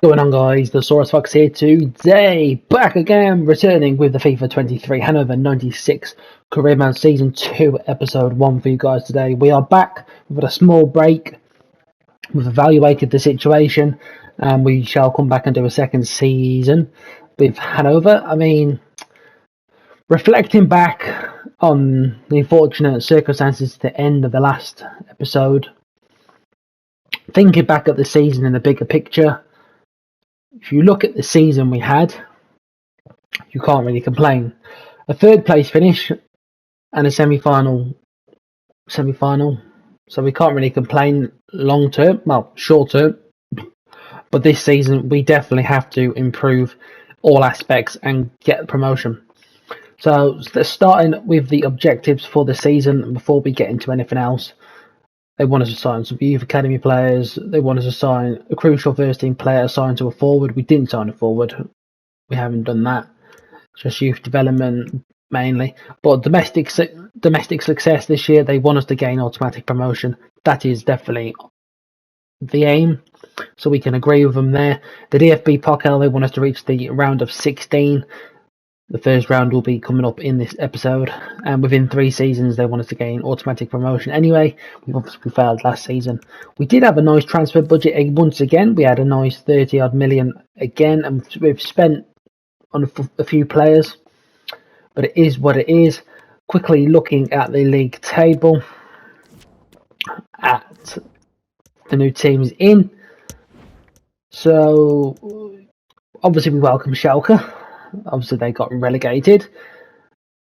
Going on, guys? The Saurus Fox here today, back again, returning with the FIFA 23 Hannover 96 Career Man Season 2 Episode 1 for you guys today. We are back with a small break. We've evaluated the situation and we shall come back and do a second season with Hannover. I mean, reflecting back on the unfortunate circumstances at the end of the last episode, thinking back at the season in the bigger picture, if you look at the season we had, you can't really complain. A third place finish and a semi-final, so we can't really complain long term, well, short term. But this season we definitely have to improve all aspects and get promotion. So starting with the objectives for the season before we get into anything else. They want us to sign some youth academy players. They want us to sign a crucial first team player assigned to a forward. We didn't sign a forward. We haven't done that. Just youth development mainly. But domestic success this year, they want us to gain automatic promotion. That is definitely the aim. So we can agree with them there. The DFB Pokal, they want us to reach the round of 16. The first round will be coming up in this episode, and within 3 seasons they want us to gain automatic promotion. Anyway, we've obviously failed last season. We did have a nice transfer budget once again. We had a nice 30 odd million again, and we've spent on a few players, but it is what it is. Quickly looking at the league table, at the new teams in. So obviously we welcome Schalke. Obviously they got relegated.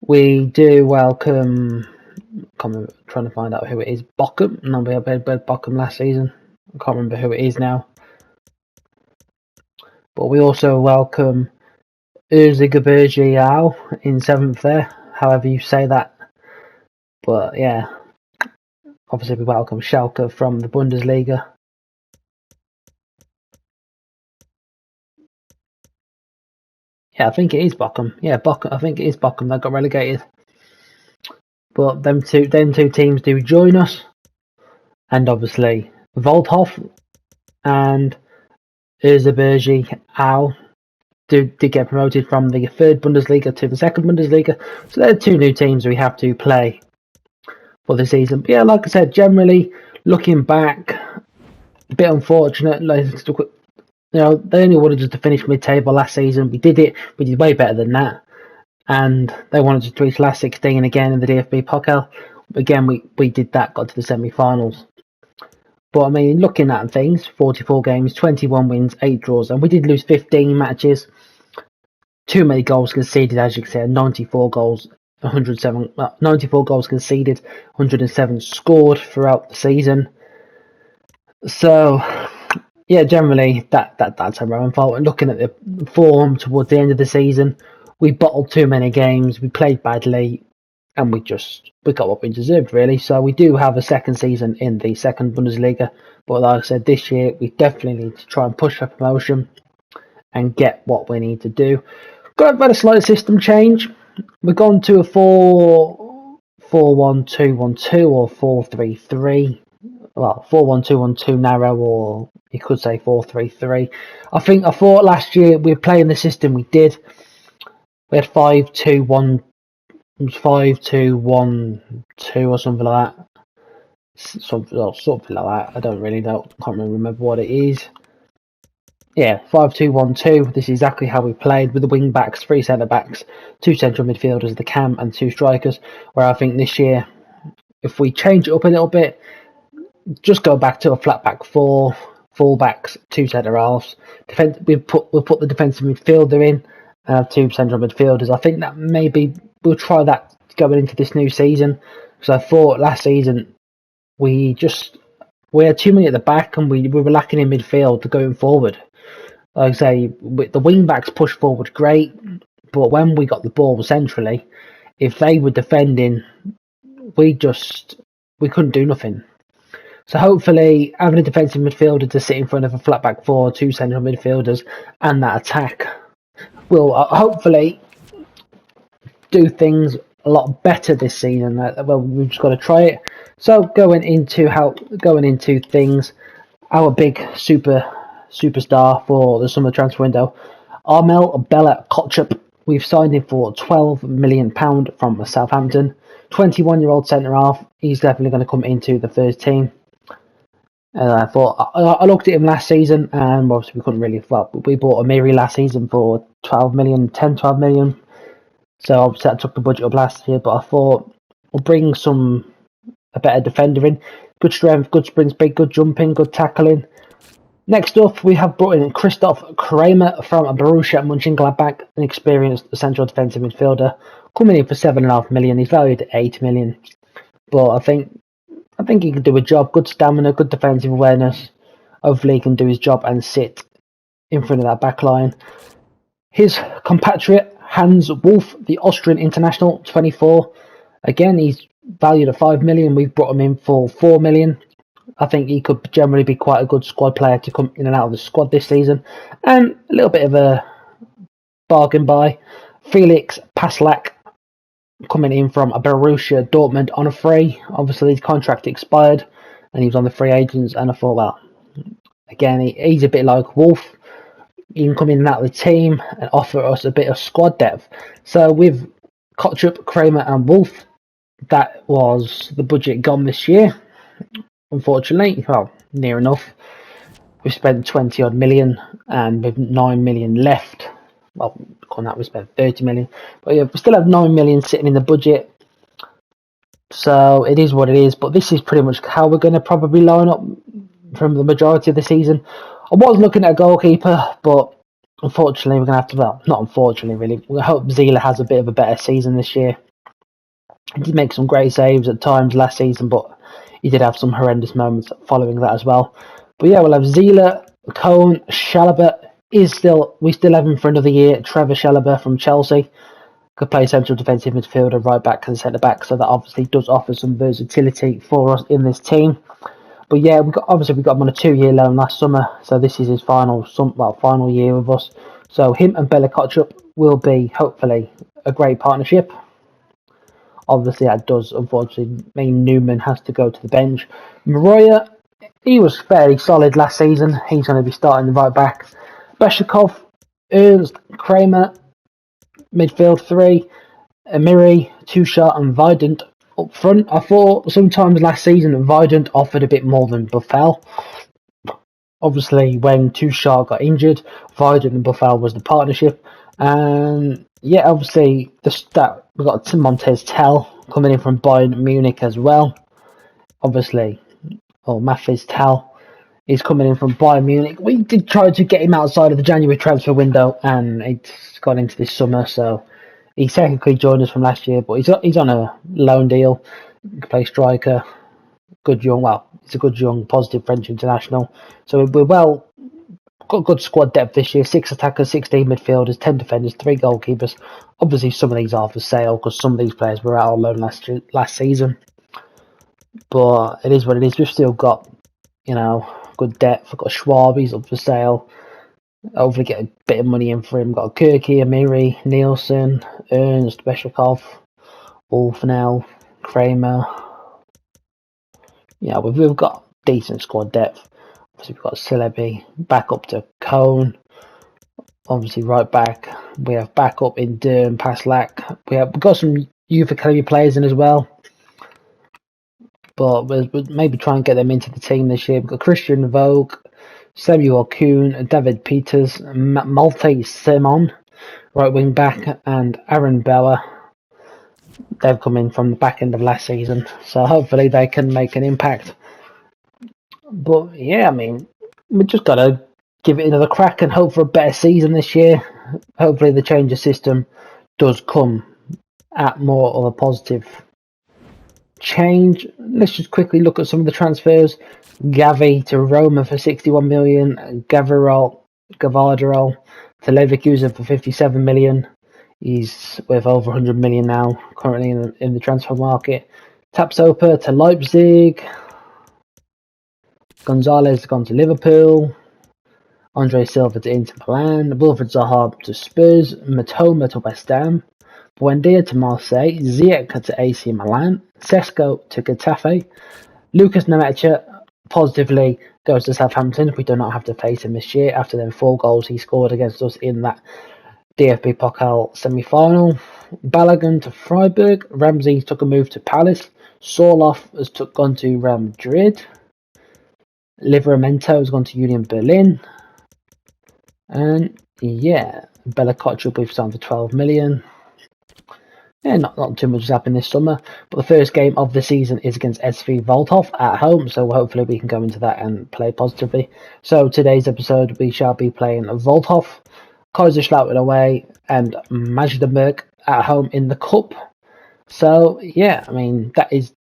We do welcome, trying to find out who it is, Bochum. No, we had Bochum last season. I can't remember who it is now. But we also welcome Erzgebirge in 7th there, however you say that. But yeah, obviously we welcome Schalke from the Bundesliga. Yeah, I think it is Bochum. Yeah, Bochum. I think it is Bochum that got relegated. But them two teams do join us, and obviously Waldhof and Erzgebirge did get promoted from the 3rd Bundesliga to the 2nd Bundesliga. So they're 2 new teams we have to play for the season. But yeah, like I said, generally looking back, a bit unfortunate. They only wanted us to finish mid-table last season. We did it. We did way better than that. And they wanted us to reach last 16 again in the DFB Pokal. Again, we did that, got to the semi-finals. But I mean, looking at things, 44 games, 21 wins, 8 draws. And we did lose 15 matches. Too many goals conceded, as you can see, 94 goals, 94 goals conceded, 107 scored throughout the season. So yeah, generally that's our own fault. And looking at the form towards the end of the season, we bottled too many games, we played badly, and we got what we deserved really. So we do have a second season in the 2nd Bundesliga, but like I said, this year we definitely need to try and push for promotion and get what we need to do. Got about a slight system change. We've gone to a 4-1-2-1-2 or 4-3-3. Well, 4-1-2-1-2 narrow, or you could say 4-3-3. I thought last year we were playing the system we did. We had 5-2-1, 5-2-1-2 or something like that. Something like that. I don't really know. Can't really remember what it is. Yeah, 5-2-1-2. This is exactly how we played, with the wing backs, 3 centre backs, 2 central midfielders, the cam, and 2 strikers. Where I think this year, if we change it up a little bit, just go back to a flat back 4, full backs, 2 centre halves. We'll put the defensive midfielder in, 2 central midfielders. I think that maybe we'll try that going into this new season, because I thought last season we had too many at the back and we were lacking in midfield going forward. Like I say, the wing backs push forward great, but when we got the ball centrally, if they were defending, we couldn't do nothing. So hopefully having a defensive midfielder to sit in front of a flat back 4, 2 central midfielders, and that attack will hopefully do things a lot better this season. Well, we've just got to try it. So going into things, our big super superstar for the summer transfer window. Armel Bella Kotchup, we've signed him for £12 million from Southampton. 21-year-old centre-half, he's definitely going to come into the first team. And I thought, I looked at him last season, and obviously we couldn't really, we bought Amiri last season for 12 million. So obviously that took the budget up last year, but I thought we'll bring a better defender in. Good strength, good sprint speed, good jumping, good tackling. Next up, we have brought in Christoph Kramer from Borussia Mönchengladbach, an experienced central defensive midfielder, coming in for £7.5 million. He's valued at £8 million, but I think he can do a job. Good stamina, good defensive awareness. Hopefully, he can do his job and sit in front of that back line. His compatriot Hans Wolf, the Austrian international, 24. Again, he's valued at £5 million. We've brought him in for £4 million. I think he could generally be quite a good squad player to come in and out of the squad this season. And a little bit of a bargain buy. Felix Paslak coming in from Borussia Dortmund on a free. Obviously, his contract expired and he was on the free agents. And I thought, well, again, he's a bit like Wolf. He can come in and out of the team and offer us a bit of squad depth. So with Kotchup, Kramer and Wolf, that was the budget gone this year. Unfortunately, well, near enough. We spent 20 odd million, and with 9 million left. Well, on that we spent 30 million, but yeah, we still have 9 million sitting in the budget. So it is what it is. But this is pretty much how we're going to probably line up from the majority of the season. I was looking at a goalkeeper, but unfortunately, we're going to have to. Well, not unfortunately, really. We hope Zila has a bit of a better season this year. He did make some great saves at times last season, but he did have some horrendous moments following that as well. But yeah, we'll have Zila, Cohn, Chalobah we still have him for another year. Trevor Chalobah from Chelsea could play central defensive midfielder, right back and centre back, so that obviously does offer some versatility for us in this team. But yeah, we got him on a 2-year loan last summer, so this is his final year with us. So him and Bella Kotchup will be hopefully a great partnership. Obviously, that does unfortunately mean Newman has to go to the bench. Maroya, he was fairly solid last season. He's going to be starting the right back. Beshikov, Ernst, Kramer, midfield 3, Amiri, Tushar and Vidant up front. I thought sometimes last season Vidant offered a bit more than Buffel. Obviously, when Tushar got injured, Vidant and Buffel was the partnership. And yeah, obviously, we've got Montez Tell coming in from Bayern Munich as well. Obviously, Mafiz Tell is coming in from Bayern Munich. We did try to get him outside of the January transfer window, and it's gone into this summer. So he technically joined us from last year, but he's on a loan deal. He can play striker. He's a good young, positive French international. So we're got good squad depth this year. 6 attackers, 16 midfielders, 10 defenders, 3 goalkeepers. Obviously, some of these are for sale because some of these players were out on loan last season. But it is what it is. We've still got, good depth. We've got Schwab, he's up for sale. Hopefully get a bit of money in for him. We've got Kirky, Amiri, Nielsen, Ernst, Beshikov, Wolfenel, Kramer. Yeah, we've got decent squad depth. Obviously, we've got Celebi, back up to Cohn. Obviously, right back. We have back up in Durham, Paslak. We've got some youth academy players in as well. But we'll maybe try and get them into the team this year. We've got Christian Vogue, Samuel Kuhn, David Peters, Malte Simon, right wing back, and Aaron Bauer. They've come in from the back end of last season. So hopefully they can make an impact. But yeah, we just got to give it another crack and hope for a better season this year. Hopefully the change of system does come at more of a positive change. Let's just quickly look at some of the transfers. Gavi to Roma for 61 million. Gavardol to Leverkusen for 57 million. He's worth over 100 million now, currently in the transfer market. Tapsoba to Leipzig. Gonzalez gone to Liverpool. Andre Silva to Inter Milan. Wilfred Zaha to Spurs. Matoma to West Ham. Buendia to Marseille. Ziyech to AC Milan. Sesko to Getafe. Lucas Nemecha positively goes to Southampton. We do not have to face him this year after them 4 goals he scored against us in that DFB Pokal semi-final. Balogun to Freiburg. Ramsey took a move to Palace. Sorloth has gone to Real Madrid. Livramento has gone to Union Berlin. And yeah, Bella Koch we've signed for 12 million. Yeah, not too much has happened this summer, but the first game of the season is against SV Volthof at home, so hopefully we can go into that and play positively. So today's episode we shall be playing Volthof, Kaiserslautern away, and Magdeburg at home in the cup. So yeah, I mean that is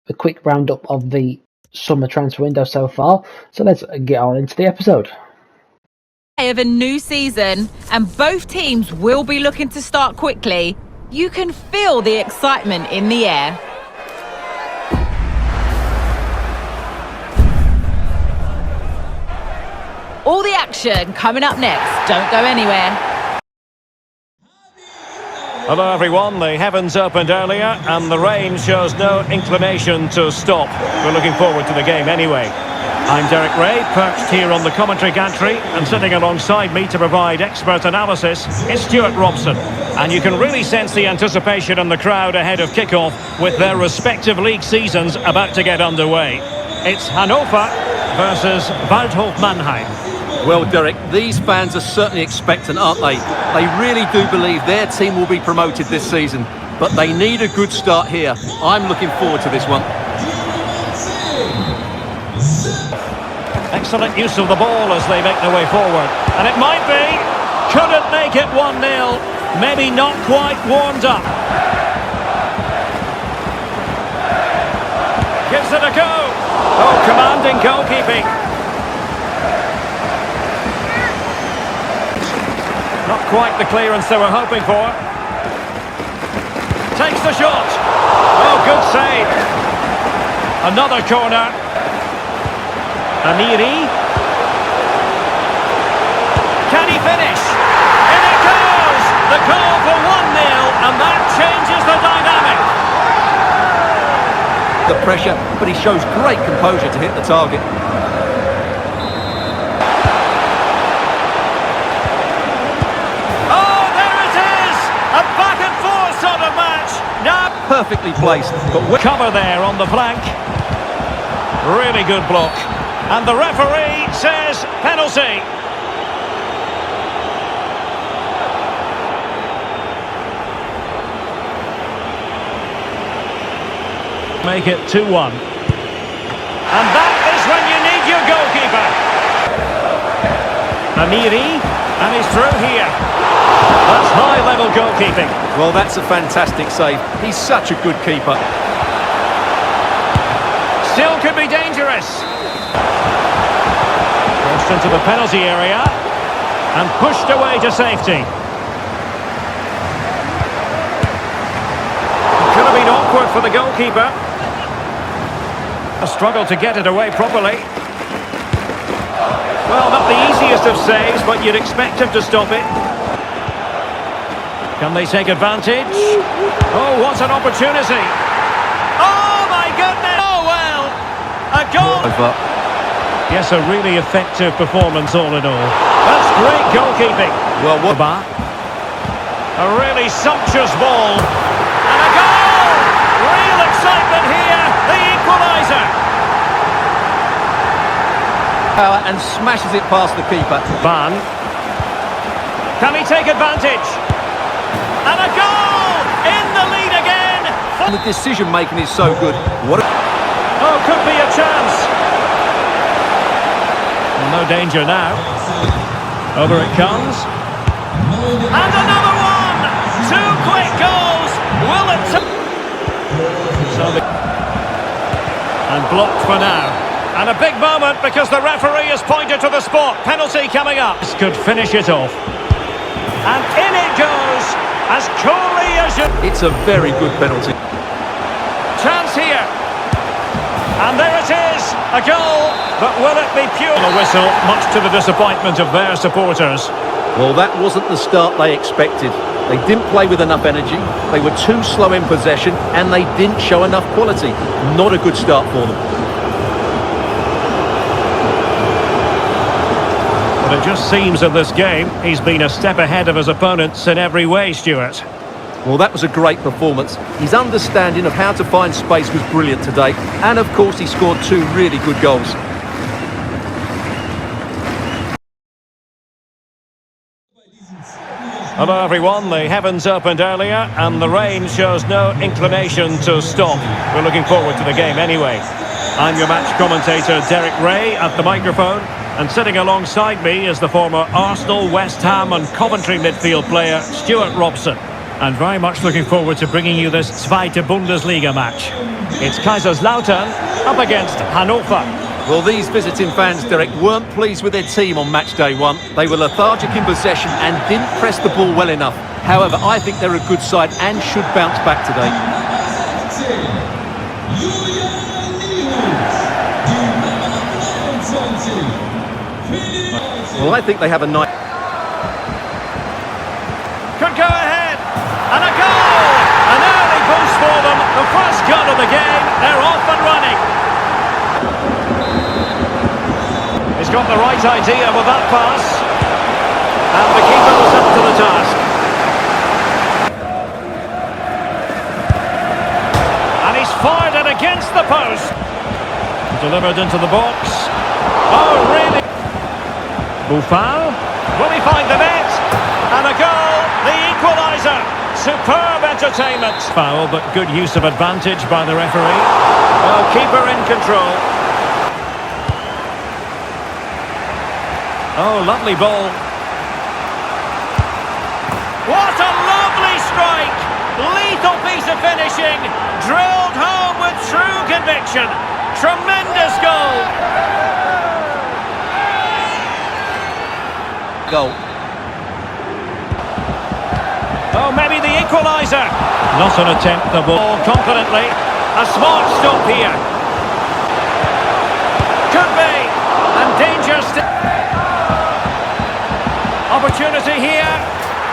a quick roundup of the summer transfer window so far. So let's get on into the episode. Of a new season, and both teams will be looking to start quickly. You can feel the excitement in the air. All the action coming up next. Don't go anywhere. Hello everyone, the heavens opened earlier and the rain shows no inclination to stop. We're looking forward to the game anyway. I'm Derek Ray, perched here on the commentary gantry, and sitting alongside me to provide expert analysis is Stuart Robson. And you can really sense the anticipation in the crowd ahead of kick-off with their respective league seasons about to get underway. It's Hannover versus Waldhof Mannheim. Well, Derek, these fans are certainly expectant, aren't they? They really do believe their team will be promoted this season, but they need a good start here. I'm looking forward to this one. Excellent use of the ball as they make their way forward. And it might be. Couldn't make it 1-0. Maybe not quite warmed up. Gives it a go. Oh, commanding goalkeeping. Not quite the clearance they were hoping for. Takes the shot. Oh, good save. Another corner. Amiri. Can he finish? In it goes! The goal for 1-0, and that changes the dynamic. The pressure, but he shows great composure to hit the target. Oh, there it is! A back and forth sort of match. Now Perfectly placed, but cover there on the flank. Really good block. And the referee says penalty. Make it 2-1. And that is when you need your goalkeeper. Amiri, and he's through here. That's high-level goalkeeping. well, that's a fantastic save. He's such a good keeper. Still could be dangerous. Crossed into the penalty area and pushed away to safety. Could have been awkward for the goalkeeper. A struggle to get it away properly. Well, not the easiest of saves, but you'd expect him to stop it. Can they take advantage? Oh, what an opportunity. Oh, my goodness. Oh, well. A goal. Yes, a really effective performance all in all. That's great goalkeeping. Well, what? A really sumptuous ball. And a goal! Real excitement here. The equaliser. And smashes it past the keeper. Van. Can he take advantage? And a goal! In the lead again. And the decision making is so good. What? Oh, could be a chance. No danger now. Over it comes. And another one! Two quick goals! Will it... And blocked for now. And a big moment because the referee has pointed to the spot. Penalty coming up. This could finish it off. And in it goes as coolly as you... It's a very good penalty. Chance here. And there it is. A goal. But will it be pure? A whistle, much to the disappointment of their supporters. Well, that wasn't the start they expected. They didn't play with enough energy. They were too slow in possession. And they didn't show enough quality. Not a good start for them. But it just seems in this game he's been a step ahead of his opponents in every way, Stuart. Well, that was a great performance. His understanding of how to find space was brilliant today. And, of course, he scored 2 really good goals. Hello everyone, the heavens opened earlier and the rain shows no inclination to stop. We're looking forward to the game anyway. I'm your match commentator Derek Ray at the microphone, and sitting alongside me is the former Arsenal, West Ham and Coventry midfield player Stuart Robson. And very much looking forward to bringing you this Zweite Bundesliga match. It's Kaiserslautern up against Hannover. Well, these visiting fans, Derek, weren't pleased with their team on match day 1. They were lethargic in possession and didn't press the ball well enough. However, I think they're a good side and should bounce back today. Well, I think they have a nice... Could go ahead, and a goal! An early boost for them, the first goal of the game, they're off and running. He's got the right idea with that pass, and the keeper was up to the task. And he's fired it against the post. Delivered into the box. Oh, really? Buffon, will he find the net? And a goal, the equaliser. Superb entertainment. Foul, but good use of advantage by the referee. Oh, keeper in control. Oh, lovely ball. What a lovely strike! Lethal piece of finishing. Drilled home with true conviction. Tremendous goal. Goal. Oh, maybe the equaliser. Not an attempt, the ball confidently. A smart stop here. Could be. And danger still. Opportunity here.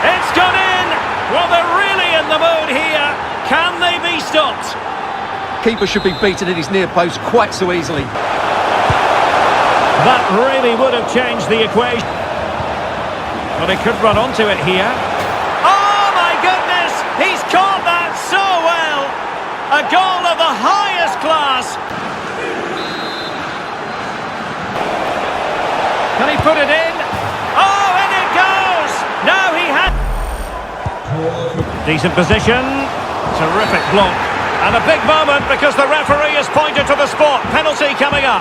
It's gone in. Well, they're really in the mood here. Can they be stopped? Keeper should be beaten at his near post quite so easily. That really would have changed the equation. But he could run onto it here. Oh my goodness! He's caught that so well! A goal of the highest class! Can he put it in? Oh, and it goes! Now he had... Decent position. Terrific block. And a big moment because the referee has pointed to the spot. Penalty coming up.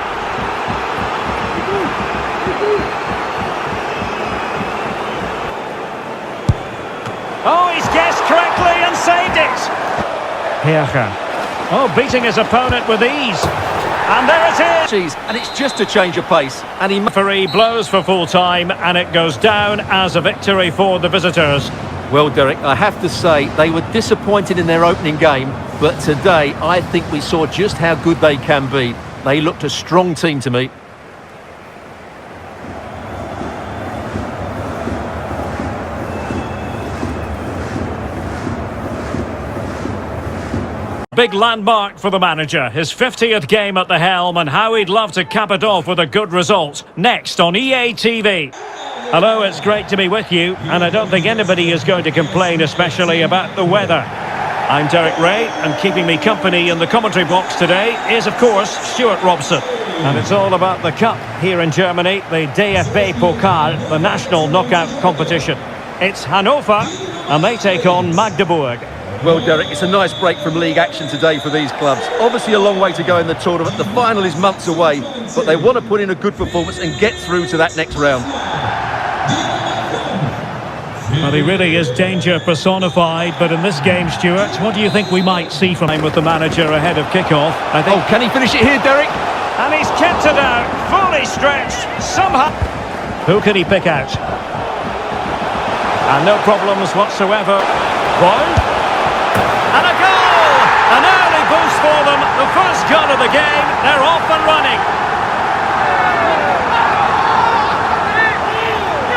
Oh, he's guessed correctly and saved it. Herger. Oh, beating his opponent with ease. And there it is. And it's just a change of pace. And he... Referee blows for full time and it goes down as a victory for the visitors. Well, Derek, I have to say they were disappointed in their opening game, but today I think we saw just how good they can be. They looked a strong team to me. Big landmark for the manager, his 50th game at the helm, and how he'd love to cap it off with a good result. Next on EA TV. Hello, it's great to be with you, and I don't think anybody is going to complain, especially about the weather. I'm Derek Ray, and keeping me company in the commentary box today is, of course, Stuart Robson. And it's all about the cup here in Germany, the DFB Pokal, the national knockout competition. It's Hannover, and they take on Magdeburg. Well, Derek, it's a nice break from league action today for these clubs. Obviously a long way to go in the tournament. The final is months away, but they want to put in a good performance and get through to that next round. Well, he really is danger personified, but in this game, Stuart, what do you think we might see from him with the manager ahead of kick-off? I think... Oh, can he finish it here, Derek? And he's kept it out, fully stretched, somehow... Who can he pick out? And no problems whatsoever. One. And a goal! An early boost for them, the first goal of the game, they're off and running.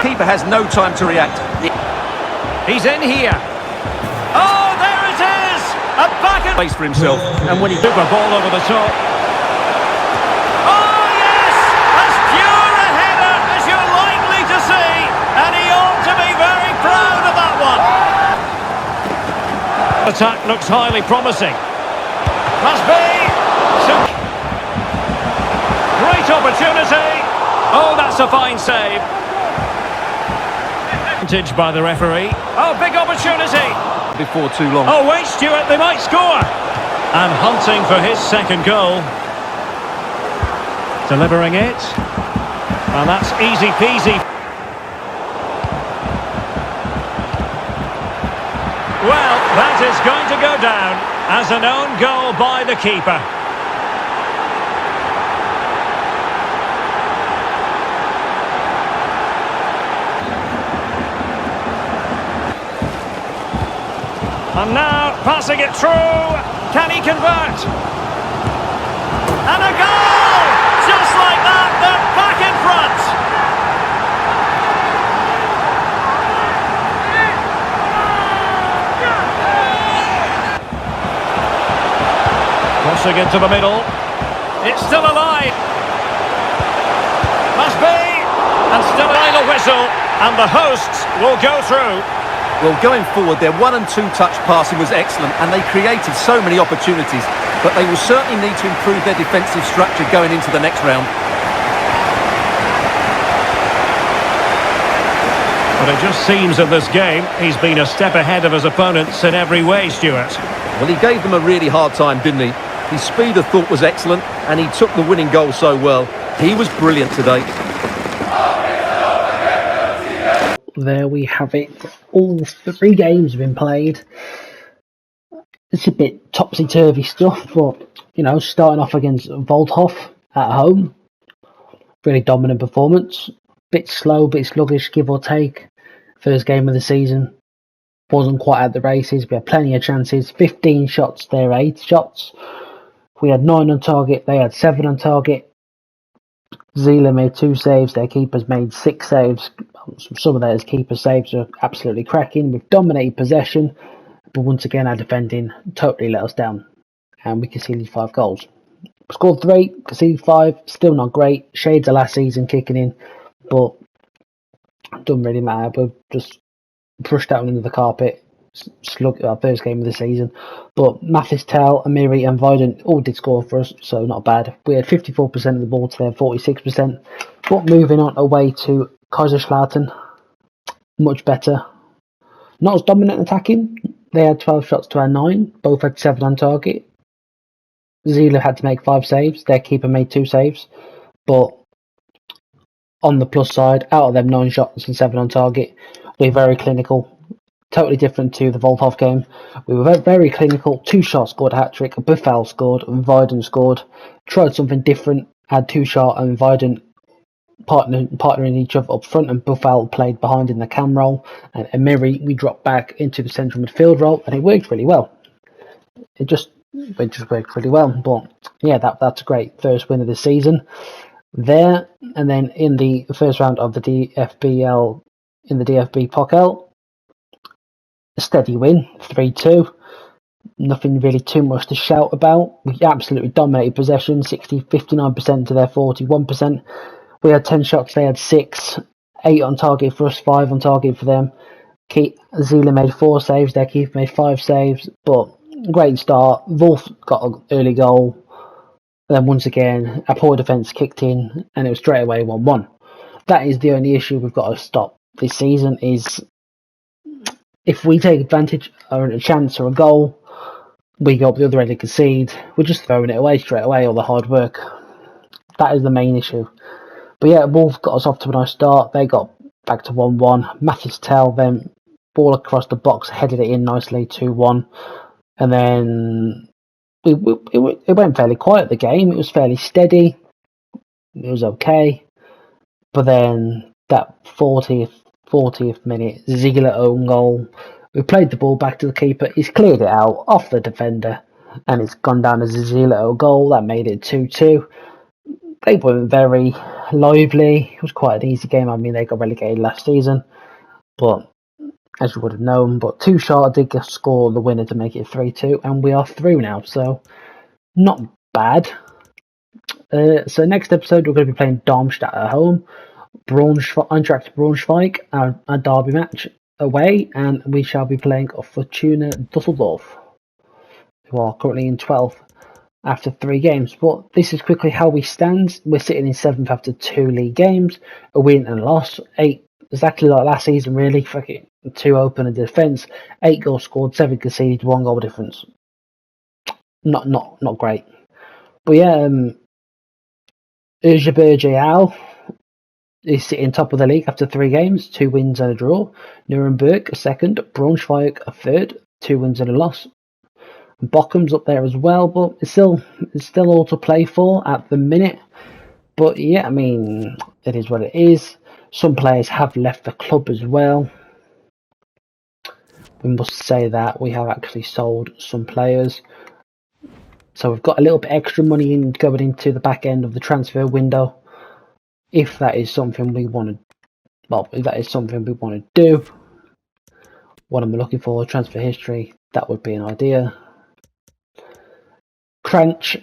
Keeper has no time to react. He's in here. Oh, there it is! A back and... Place for himself, and when he... Super ball over the top. Oh, yes! As pure a header as you're likely to Attack looks highly promising. Must be. Great opportunity. Oh, that's a fine save. Advantage by the referee. Oh, big opportunity. Before too long. Oh, wait, Stuart, they might score. And hunting for his second goal. Delivering it. And that's easy peasy. Well, that is going to go down as an own goal by the keeper. And now, passing it through. Can he convert? And a goal! Just like that, they're back in front. Crossing into the middle. It's still alive. Must be. And still a final whistle. And the hosts will go through. Well, going forward, their 1- and 2-touch passing was excellent and they created so many opportunities, but they will certainly need to improve their defensive structure going into the next round. But it just seems in this game, he's been a step ahead of his opponents in every way, Stuart. Well, he gave them a really hard time, didn't he? His speed of thought was excellent and he took the winning goal so well. He was brilliant today. There we have it. All 3 games have been played. It's a bit topsy-turvy stuff, but, you know, starting off against Waldhof at home. Really dominant performance. Bit slow, bit sluggish, give or take. First game of the season. Wasn't quite at the races. We had plenty of chances. 15 shots, their 8 shots. We had 9 on target, they had 7 on target. Zila made 2 saves, their keepers made 6 saves. Some of those keeper saves are absolutely cracking. We've dominated possession, but once again our defending totally let us down. And we conceded 5 goals. Scored 3, conceded 5, still not great. Shades of last season kicking in, but it doesn't really matter. We've just brushed that one into the carpet. Slug our first game of the season. But Mathis, Tell, Amiri and Vidant all did score for us, so not bad. We had 54% of the ball to their 46%. But moving on away to Kaiserslautern, much better. Not as dominant attacking. They had 12 shots to our 9. Both had 7 on target. Zila had to make 5 saves. Their keeper made 2 saves. But on the plus side, out of them 9 shots and 7 on target, we're very clinical. Totally different to the Waldhof game. We were very clinical. 2 shots, scored a hat-trick. Buffal scored and Vidant scored. Tried something different. Had 2 shots and Vidant partnering each other up front, and Buffal played behind in the cam role, and Amiri we dropped back into the central midfield role, and it worked really well. It just worked really well. But yeah, that's a great first win of the season there. And then in the first round of the DFBL, in the DFB Pokal, a steady win, 3-2. Nothing really too much to shout about. We absolutely dominated possession, 59% to their 41%. We had 10 shots, they had 6. 8 on target for us, 5 on target for them. Zila made 4 saves, their keeper made 5 saves. But great start. Wolf got an early goal. Then once again, our poor defence kicked in, and it was straight away 1-1. That is the only issue we've got to stop this season, is if we take advantage or a chance or a goal, we go up the other end and concede. We're just throwing it away straight away, all the hard work. That is the main issue. But yeah, Wolf got us off to a nice start. They got back to 1-1. Mathis Tell then ball across the box, headed it in nicely, 2-1. And then it went fairly quiet, the game. It was fairly steady. It was okay. But then that 40th minute, Ziegler own goal. We played the ball back to the keeper. He's cleared it out off the defender, and it's gone down as a Ziegler own goal. That made it 2-2. They weren't very lively. It was quite an easy game. I mean, they got relegated last season, but as you would have known. But 2 short did score the winner to make it 3-2, and we are through now. So not bad. So next episode we're going to be playing Darmstadt at home. Eintracht Braunschweig, our derby match. away, and we shall be playing Fortuna Dusseldorf, who are currently in 12th after 3 games. But this is quickly how we stand. We're sitting in 7th after 2 league games, a win and a loss, 8, exactly like last season really. Fucking 2 open in defence, 8 goals scored, 7 conceded, 1 goal difference. Not great. But yeah, Al is sitting top of the league after 3 games, 2 wins and a draw. Nuremberg a second, Braunschweig a third, 2 wins and a loss. Bochum's up there as well, but it's still all to play for at the minute. But yeah, I mean, it is what it is. Some players have left the club as well. We must say that we have actually sold some players. So we've got a little bit extra money in going into the back end of the transfer window. If that is something we want to do. What am I looking for? Transfer history. That would be an idea. Cranch,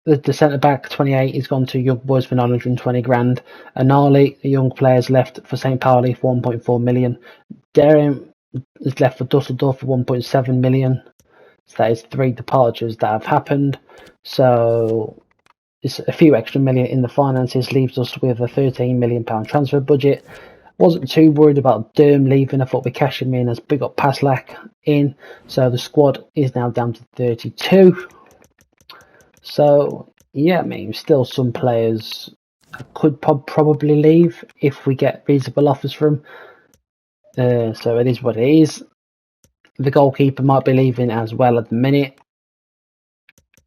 the centre back, 28, he's gone to Young Boys for 920 grand. Anali, a young player's left for St. Pauli for 1.4 million. Darren is left for Dusseldorf for 1.7 million. So that is 3 departures that have happened. So it's a few extra million in the finances, leaves us with a £13 million transfer budget. Wasn't too worried about Durham leaving. I thought we cash him in as big up Paslak in. So the squad is now down to 32. So yeah, I mean, still some players could probably leave if we get reasonable offers from. So it is what it is. The goalkeeper might be leaving as well at the minute.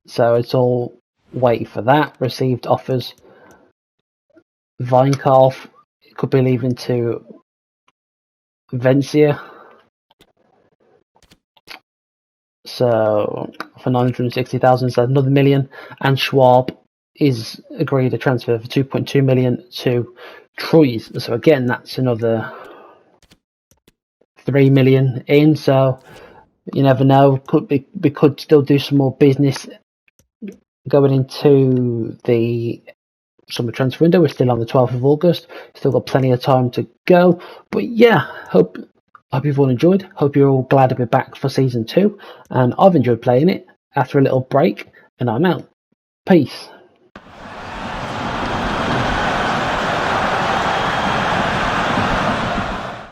So it's all waiting for that. Received offers. Weinkauf could be leaving to Vencia. So for 960,000, so another million. And Schwab is agreed to transfer for 2.2 million to Troyes. So again, that's another 3 million in. So you never know. We could still do some more business going into the summer transfer window. We're still on the 12th of August. Still got plenty of time to go. But yeah, hope you've all enjoyed. Hope you're all glad to be back for season 2. And I've enjoyed playing it after a little break. And I'm out. Peace.